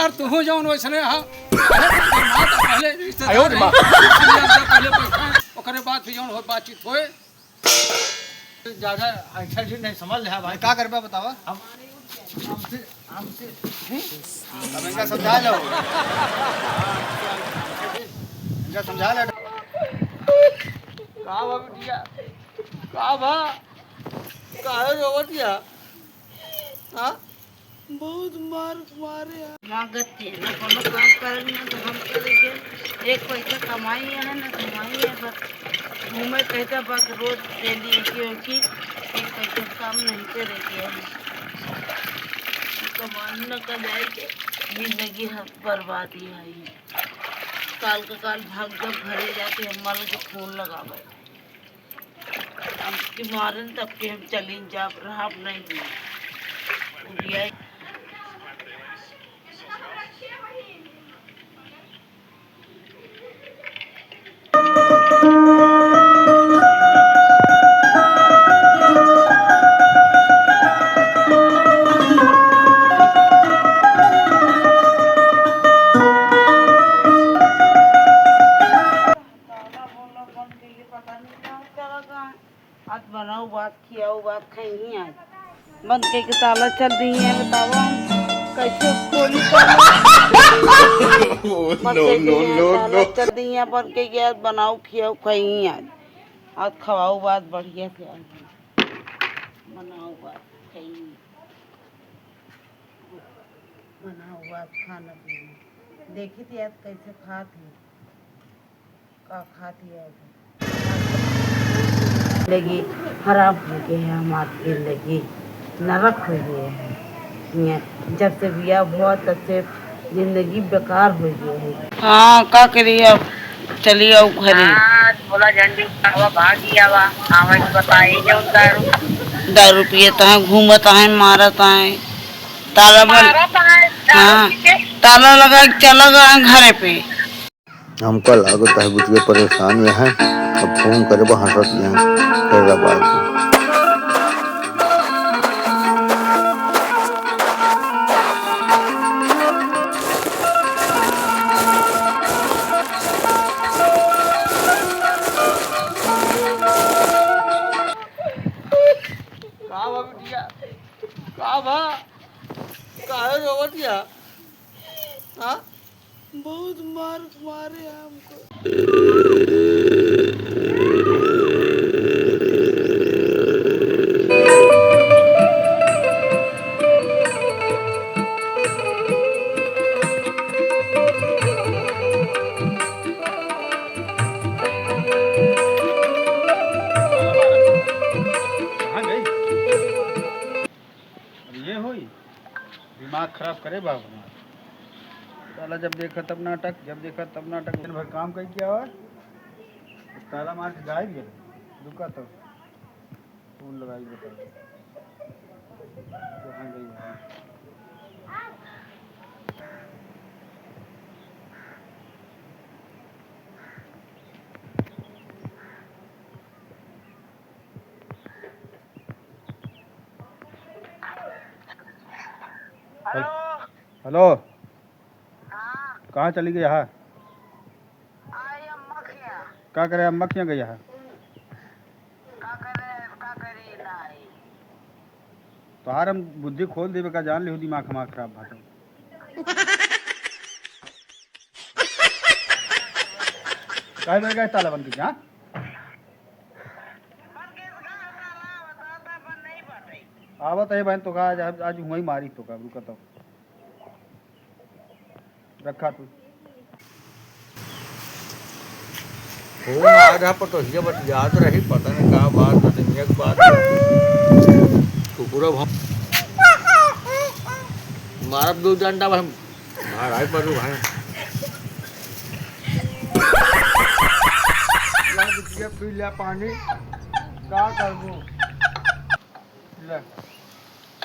यार तू हो जाऊन वैसने हां पहले रिश्तेदार पहले पैसा ओकरे बाद फिर जाऊन हो बातचीत होए ज्यादा अच्छा जी नहीं समझ ले भाई का करबा बतावा हमसे हमसे अब इनका समझा लो इनका समझा लो का बा बिटिया का बा काहे रोवतिया हां बहुत मारे मांगत थे ना कोनो काम करनी है तो हम करेंगे एक पैसा कमाई है ना कमाई है बस घूमे कहता बस रोज डेली की एक पैसा काम नहीं करेंगे कमाने न कर जाएंगे जिंदगी हम बर्बादी है काल का काल भाग जब घरे जाके हम माल के फोन लगावे हम की मारन तब के हम चली जा रहा नहीं उड़िया आज बनाओ बात खियाओ बात खाई आज बंद के ताला चल रही है बताओ हम कैसे खोली नो चल रही है बंद के गया बनाओ खियाओ खाई आज खवाओ बात बढ़िया से आज बनाओ बात खाई बनाओ बात खाना पीना देखी थी आज कैसे खाती का खाती है जिंदगी खराब हो गई है हमारी जिंदगी नरक हो गई है जब से बिया हुआ तब से जिंदगी बेकार हो गई है हाँ का करिए अब चलिए अब घरे बोला झंडी भाग गया वा हमें बताइए जो दारू पियता है घूमता है मारता है ताला हाँ ताला लगा चला गया घरे पे हमका लागत है बुझे परेशान में है अब फोन करे हंसत हैं हैदराबाद का बा बिटिया का बा काहे रोवतिया हां बहुत मारे हमको ये हुई दिमाग खराब करे बाप हमारा साला जब देखा तब नाटक जब देखा तब नाटक दिन भर काम कहीं किया हुआ ताला मार के गायब गए रुका तो फोन लगाई बता कहाँ गई है हेलो कहाँ चली गई यहाँ क्या करे अम्मा क्यों गई यहाँ तो हार हम बुद्धि खोल देवे का जान ली दिमाग हमारा खराब भाषा काहे बैठ गए ताला बंद की हाँ आवत है बहन तो कहा आज हुआ ही मारी तो का रुका तो रखा तू फोन आ रहा पर तो ये बात याद रही पता नहीं कहाँ बात ना दुनिया की बात कुकुरा मारा दो डंडा हम बाहर आए पर भाई पी लिया पानी क्या कर ले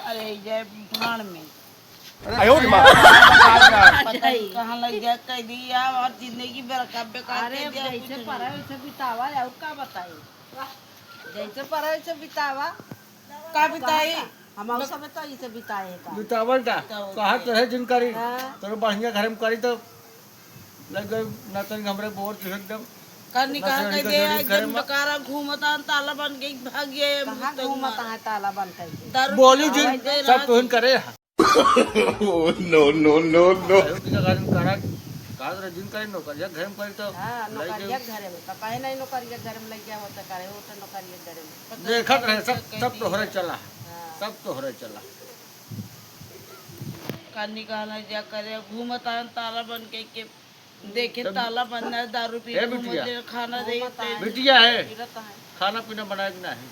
अरे जय भाण में आयो पता ही कहाँ लग गया कह दिया और जिंदगी बेकार अरे जैसे पढ़ा वैसे बितावा और का बताई जैसे पढ़ा वैसे बितावा का बिताई हम सब तो इसे बिताए का बितावल का बितावल कहा का। तरह जिन करी हाँ। तो बढ़िया घर में करी तो लग गए न तन हमरे बोर एकदम कर निकाल नशे के वाली दे गरीब घर एकदम में। बकारा घूमता ताला बन के भाग गए कहाँ घूमता है ताला बंद करके दारू बोली पीके जिन दे सब रहा तो करे नो नो नो नो घर में करा कहा तरह जिन करे नौकरिया घर में करी तो हाँ लग नौकरिया गए। घर में तो कहे नहीं नौकरिया घर में लग गया होता करे वो तो नौकरिया घर में देखत रहे सब तोहरे चला हाँ। सब तोहरे चला कर निकाला जा करे घूमता ताला बन के देखे ताला बंद है दारू पी ए के बिटिया। घूमते खाना देखते बिटिया है फिरत है खाना पीना बनाया कि नहीं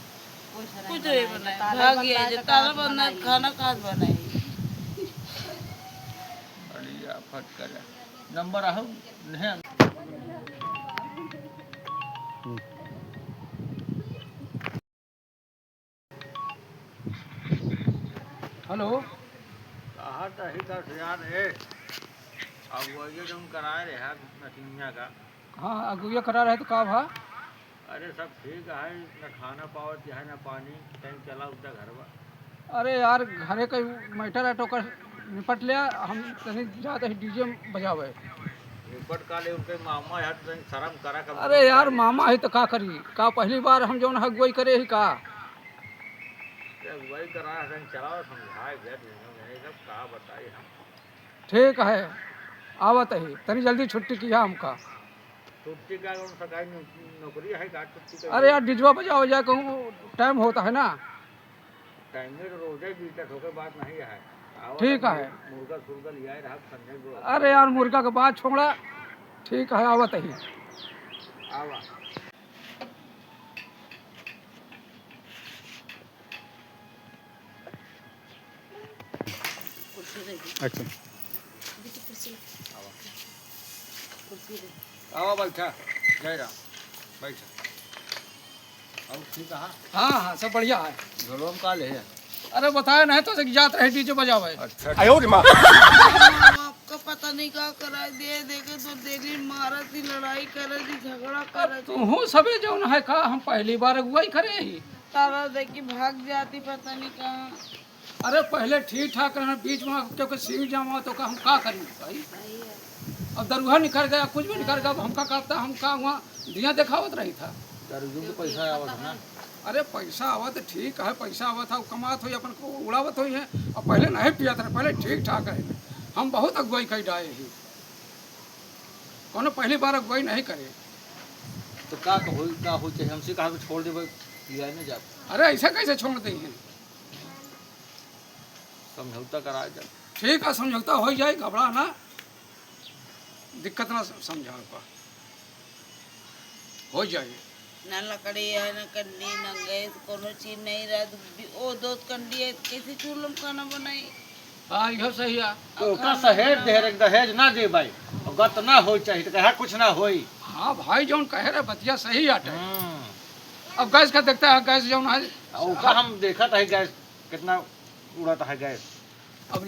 कुछ नहीं बनाया भाग गया जो ताला बंद है खाना कहाँ से बनाई अरे फट कर नंबर आहू नहीं हेलो कहा तो ही 10,000 है अब वो ये तुम कराए रहे हैं नसीमिया का हाँ अगुया करा रहे तो का भा अरे सब ठीक है न खाना पावत है न पानी कहीं चला उतना घर में अरे यार घरे का मैटर है टोकर निपट लिया हम तनी जाते ही डीजे बजावे रिपोर्ट काले उनके मामा है तो शर्म करा कर अरे यार मामा है तो का करी का पहली बार हम जौन अगुवाई करे ही का वही करा है चलाओ समझाए गए सब कहा बताइए हम ठीक है आवत ही तनी जल्दी छुट्टी किया हमका छुट्टी का कौन सरकारी नौकरी है का छुट्टी का अरे यार डिजवा बजाओ जा कहूँ टाइम होता है ना टाइम में तो रोजे बीता ठोके बात नहीं है आओ ठीक तो है। मुर्गा सुर्गा लिया रहा संजय को अरे यार मुर्गा के बाद छोड़ा ठीक है आवत ही आवा अच्छा आवा बैठा जय राम बैठा अब ठीक है हाँ हाँ सब बढ़िया है घरों का ले अरे बताया नहीं तो जात रहे डीजे बजावे अच्छा आपका पता नहीं क्या करा दे देखे तो डेली मारा थी लड़ाई करे थी झगड़ा करे थी तू सबे जौन है का हम पहली बार अगुवाई करे ही तारा देख के भाग जाती पता नहीं कहाँ अरे पहले ठीक ठाक रहे बीच में क्योंकि सीट जामा तो का हम का करें भाई अब दरुहा निकल गया कुछ भी निकल गया अब हमका करता हम का वहाँ दिया दिखावत रही था दर्जों के पैसा आवत है ना अरे पैसा आवत ठीक है पैसा आवत है कमात हो अपन को उड़ावत हो है और पहले नहीं पिया था पहले ठीक ठाक रहे हम बहुत अगुवाई कर डाए ही कौन पहली बार अगुवाई नहीं करे तो का हो चाहिए हमसे कहा छोड़ दे पिया नहीं जा अरे ऐसा कैसे छोड़ दी हैं समझौता करा जा ठीक है समझौता हो जाए घबरा ना दिक्कत ना समझा का हो जाए ना लकड़ी है ना कंडी ना गैस कोनो चीज नहीं रहा ओ दो कंडी है कैसे चूल्हा खाना बनाई हाँ यह सही है तो का सहेज दे दहेज ना दे भाई और गत ना हो चाहिए तो कहा कुछ ना होई हाँ भाई जौन कह रहे बतिया सही आटे अब गैस का देखता है गैस जौन है ओका हम देखा था गैस कितना उड़ाता है गैस अब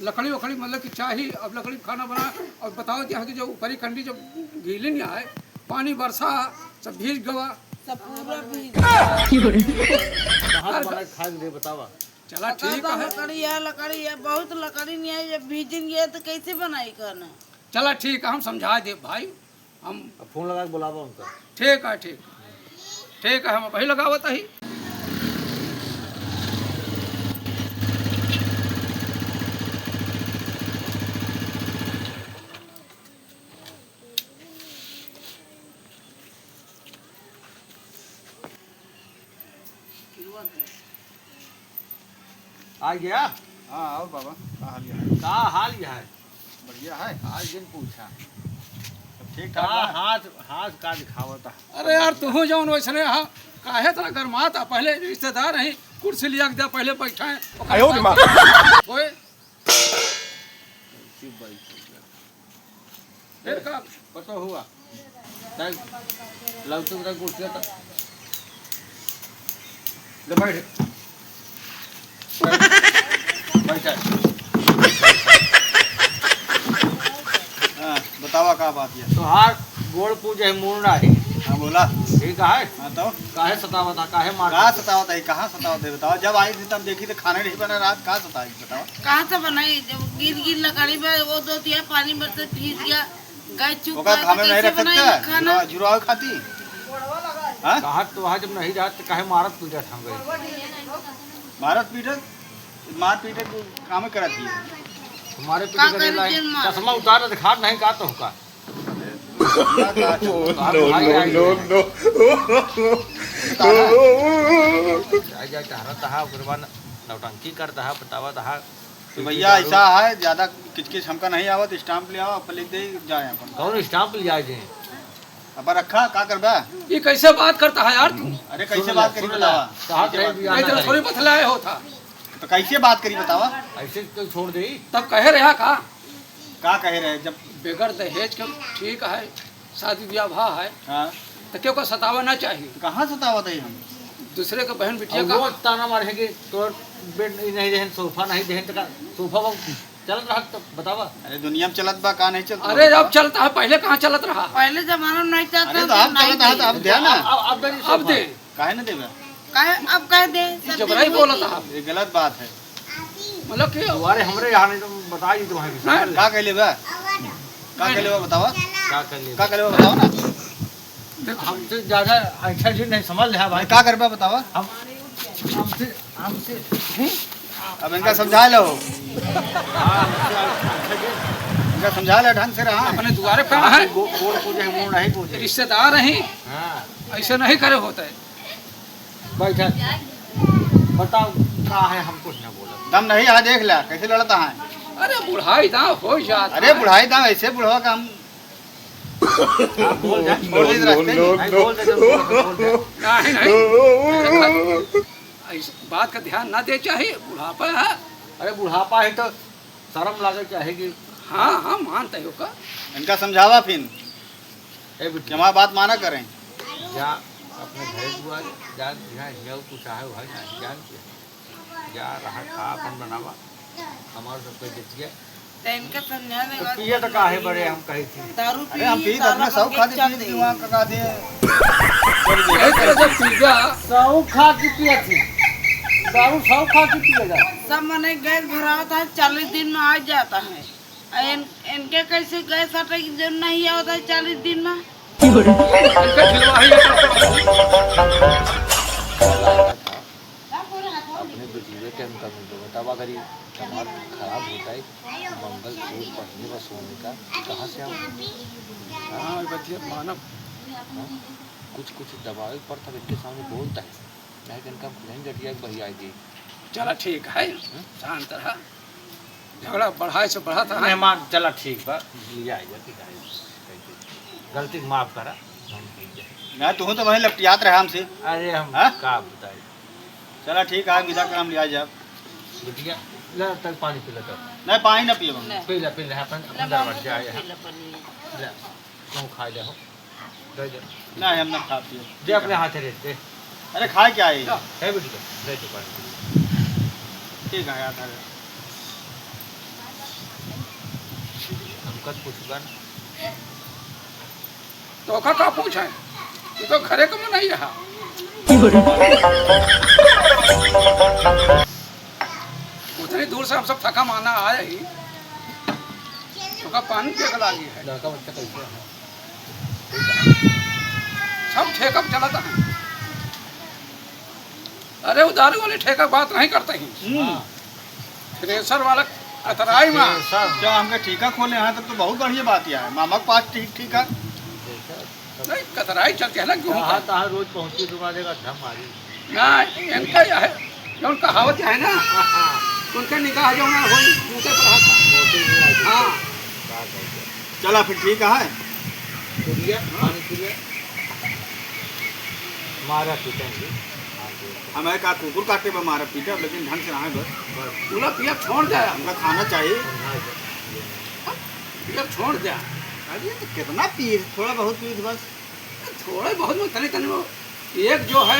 लकड़ी वकड़ी मतलब कि चाहिए अब लकड़ी खाना बना और बताओ कि यहाँ की जो ऊपरी कंडी जब गीली नहीं आए पानी बरसा सब भीज गवा सब पूरा भीग कहाँ बना खा दे बतावा चला ठीक है लकड़ी है बहुत लकड़ी नहीं है जब भीजन गया तो कैसे बनाई खाना चला ठीक है हम समझा दे भाई हम फोन लगा के बुलावा उनका ठीक है ठीक है हम वही लगावत ही आ गया हाँ आओ बाबा का हाल यह है बढ़िया है आज दिन पूछा ठीक का हाथ हाथ का दिखावता अरे यार तू जौन वैसने हाँ काहे तरह गरमाता पहले रिश्तेदार हैं कुर्सी लिया के दिया पहले बैठा है ओए फिर का पता हुआ लगता था कुर्सी था ले बैठ बैठा बतावा का बात है तो हार गोड़ पूजे मुड़ना है हाँ बोला। ठीक है हाँ तो काहे सतावता काहे मार कहाँ सतावत है, कहाँ सतावत है बताओ। जब आई थी तब देखी तो खाना नहीं बना, रात कहाँ सताई बताओ। कहाँ से बनाई जब गिर गिर लकड़ी में वो दो दिया पानी में से फीस गया गाय चुप ओका खाने नहीं रख सकते खाना जुड़ाव खाती। हाँ कहा तो वहाँ जब नहीं जाते काहे मारत पूजा हम गई भारत पीटक मार पीटक काम करा थी। तुम्हारे का पीछे करी लाई जेल मार? चश्मा उतार दिखा नहीं का तो का जा चाह रहा ओकर बाद नौटंकी करता है बतावा था तो भैया ऐसा है ज्यादा किचकिच हमका नहीं आवत, स्टाम्प ले आओ अपन लिख दे जाए अपन। कौन स्टाम्प ले आए जे अब रखा का करबा। ये कैसे बात करता है यार तू अरे कैसे बात करी बतावा। नहीं तो थोड़ी बतलाए होता तो कैसे बात करी बतावा। ऐसे तो छोड़ दे तब कहे रहा का कहे रहे जब बेगर दहेज के ठीक है शादी ब्याह है हाँ तो क्यों को सतावा ना चाहिए। तो कहाँ सतावत है हम दूसरे के बहन बिटिया का वो ताना मारेंगे तोर बेड नहीं देहन सोफा नहीं देहन तो सोफा वो चल रहा तो बतावा। अरे दुनिया में चलत बा का नहीं चलता। अरे अब चलता है पहले कहाँ चलत रहा पहले जमाना में नहीं अरे चाहता तो अब चलत है तो अब दे ना। अब दे काहे ना देबे। अब कह दे जबराई बोला था ये गलत बात है। मतलब कि तुम्हारे हमरे यहाँ नहीं तो बताइए तुम्हारे का कहले बा का कहले बा बतावा। क्या कर लिए का कहले बा बताओ ना। हमसे ज्यादा अच्छा जी नहीं समझ रहा भाई का करबा बतावा। हम हमसे हमसे अब इनका समझा लो, इनका समझा लो ढंग से रहा। अपने द्वारे पे है बोल पूजे मोड़ नहीं पूजे रिश्तेदार नहीं ऐसे नहीं करे होते बैठा बताओ क्या है हम कुछ ना बोला दम नहीं आ देख ला कैसे लड़ता है। अरे बुढ़ाई दाव हो जाता अरे बुढ़ाई दाम ऐसे बुढ़वा का हम बोल जा बोल दे रास्ते नहीं नहीं ऐसे बात का ध्यान ना दे चाहिए बुढ़ापा है। अरे बुढ़ापा है तो शर्म लागे चाहेगी। हाँ हाँ मानते हो का इनका समझावा फिर ए कि हमारी बात माना करें। जा अपने घर बुआ जा यहाँ तू चाहे भाई ना जान जा रहा खा अपन बनावा हमारे सब कोई देखिए तो इनका समझाने का पिए तो काहे बड़े हम कही थी दारू अरे हम पी अपने सब खा दी वहाँ का दे सौ खा के पिया थी दारू सौ खा के पिया जा सब मने गैस भरा होता है 40 दिन में आ जाता है। इनके कैसे गैस आता जो नहीं आता है 40 दिन में। अपने बुजुर्ग के हम बतावा करी समाज खराब होता है मंगल सूत्र पढ़ने व सोने का कहाँ से हम हाँ बच्चे मानव कुछ कुछ दबाव पर तब इनके सामने बोलता है नहीं कि इनका नहीं घटिया वही आएगी। चला ठीक है शांत रहा झगड़ा बढ़ाए से बढ़ाता है मेहमान चला ठीक बा लिया गलती माफ करा मैं तू तो वहीं लपटियात रहा हमसे। अरे हम हाँ? का बताए चला ठीक है विदा का हम लिया जाए। बिटिया ले तक पानी पी लेता नहीं पानी ना पिए पी ले अपन दरवाजे आए हैं ले तू खा ले हो दे दे नहीं हम ना खा पिए दे अपने हाथ रे दे अरे खाए क्या है है बिटिया दे तो पानी ठीक है यार हम कद पूछगा तो का पूछा ये तो घरे को नहीं रहा उतनी दूर से हम सब थका माना आए ही तो का पानी पे लगी है लड़का बच्चा कैसे है सब ठेका चलाता है। अरे उधारी वाले ठेका बात नहीं करते ही थ्रेसर वाला कतराई में जब हमके ठीका खोले यहाँ तक तो बहुत बढ़िया बात यह है। मामा के पास ठीक है नहीं कतराई चलते है ना क्यों रोज पहुँची दुकान देगा धम मारी नहीं इनका यह है जो कहावत है ना उनका निकाह जो ना हो जूते पर हाथ हाँ चला फिर ठीक है मारा पीटेंगे हमें का कुकुर काटे पर मारा पीटे लेकिन ढंग से रहा बस पूरा पिया छोड़ जाए हमका खाना चाहिए पिया छोड़ जाए अरे तो कितना पी थोड़ा बहुत पी बस थोड़े बहुत में तने तने एक जो है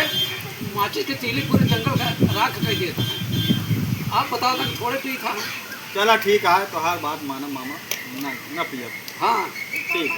माचिस की तीली पूरे जंगल का राख कर देता है। आप बताओ ना थोड़े पी था चला ठीक है तो हर बात माना मामा ना पिए हाँ ठीक है।